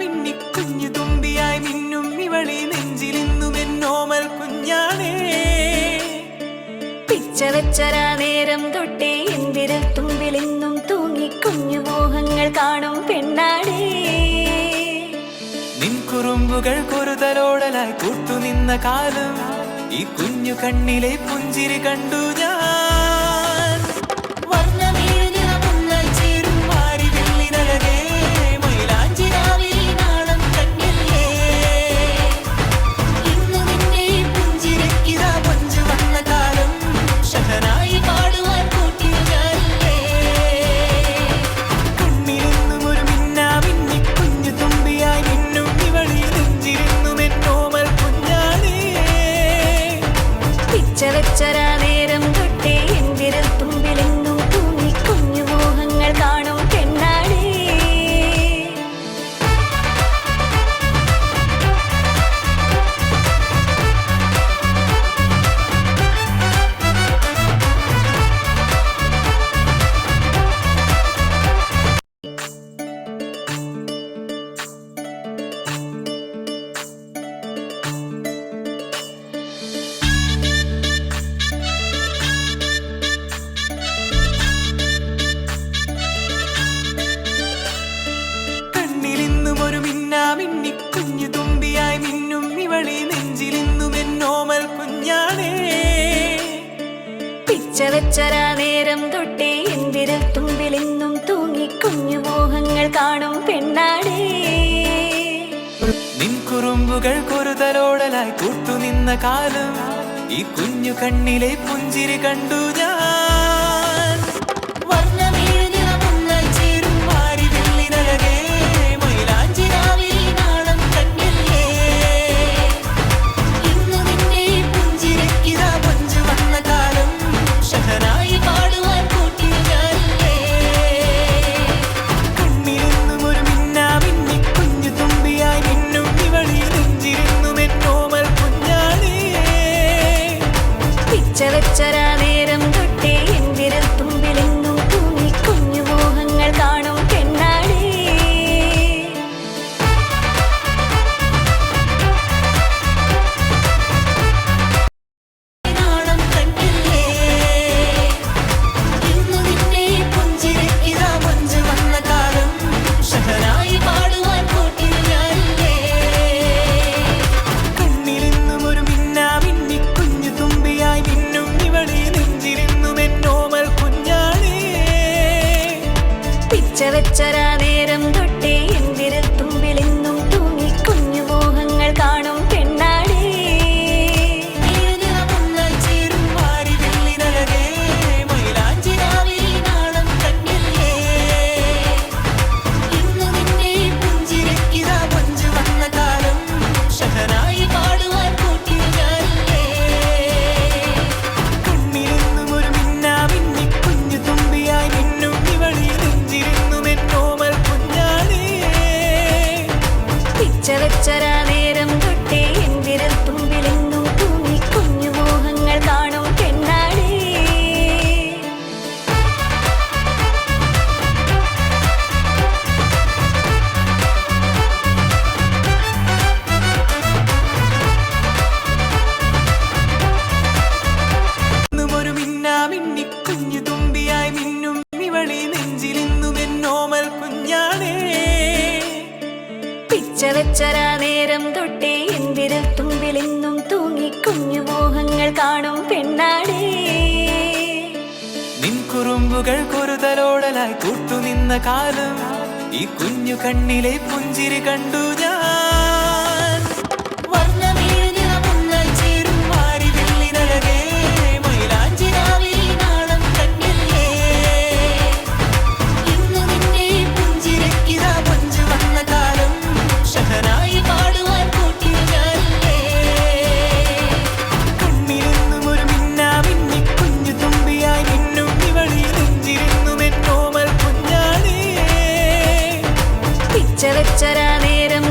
മിന്നി കുഞ്ഞു തുമ്പിയായി മിന്നും ഇവളി നെഞ്ചിലിന്നും എന്നോമൽ കുഞ്ഞാണേ. പിച്ച വെച്ചരാ നേരം തൊട്ടേ എന്തിരൽ തുമ്പിലിന്നും തൂങ്ങി കുഞ്ഞു മോഹങ്ങൾ കാണും പെണ്ണാടേ. നിൻ കുറുമ്പുകൾ കുറുതലോടലായി കൂട്ടുനിന്ന കാലം ഈ കുഞ്ഞു കണ്ണിലെ പുഞ്ചിരി കണ്ടു ഞാൻ. വെച്ചരാ നേരം തൊട്ടേ എന്തിരൽ തുമ്പിലെന്നും തൂങ്ങി കുഞ്ഞു മോഹങ്ങൾ കാണും പെണ്ണാടേ. മിന്നി കുഞ്ഞു തുമ്പിയായി മിന്നും ഇവളി നെഞ്ചിലിന്നും എന്നോമൽ കുഞ്ഞാണേ. പിച്ച വെച്ചരാ നേരം തൊട്ടേ എന്തിരൽ തുമ്പിലെന്നും തൂങ്ങി കുഞ്ഞു മോഹങ്ങൾ കാണും പെണ്ണാടേ. നിൻ കുറുമ്പുകൾ കുറുതലോടലായി കൂട്ടുനിന്ന കാലം ഈ കുഞ്ഞു കണ്ണിലെ പുഞ്ചിരി കണ്ടു ഞാൻ. വെച്ചരാ നേരം തൊട്ടേ എന്തിരൽ തുമ്പിലെന്നും തൂങ്ങി കുഞ്ഞു മോഹങ്ങൾ കാണും പെണ്ണാടേ. വെച്ചരാ നേരം തൊട്ടേ എന്തിരൽ തുമ്പിലെന്നും തൂങ്ങി കുഞ്ഞു മോഹങ്ങൾ കാണും പെണ്ണാടേ. വെച്ചരാ നേരം തൊട്ടേ എന്തിരൽ തുമ്പിലെന്നും തൂങ്ങി കുഞ്ഞു മോഹങ്ങൾ കാണും പെണ്ണാടേ. ഒരു മിന്നി കുഞ്ഞു തുമ്പിയായി മിന്നും ഇവളി നെഞ്ചിലിന്നും എന്നോമൽ കുഞ്ഞാണേ. പിച്ച വെച്ചരാ നേരം തൊട്ടേ എന്തിരൽ തുമ്പിലെന്നും തൂങ്ങി കുഞ്ഞു മോഹങ്ങൾ കാണും പെണ്ണാടേ. നിൻ കുറുമ്പുകൾ കുറുതലോടലായി കൂട്ടുനിന്ന കാലം ഈ കുഞ്ഞു കണ്ണിലെ പുഞ്ചിരി കണ്ടു ഞാൻ. വെച്ചരാ നേരം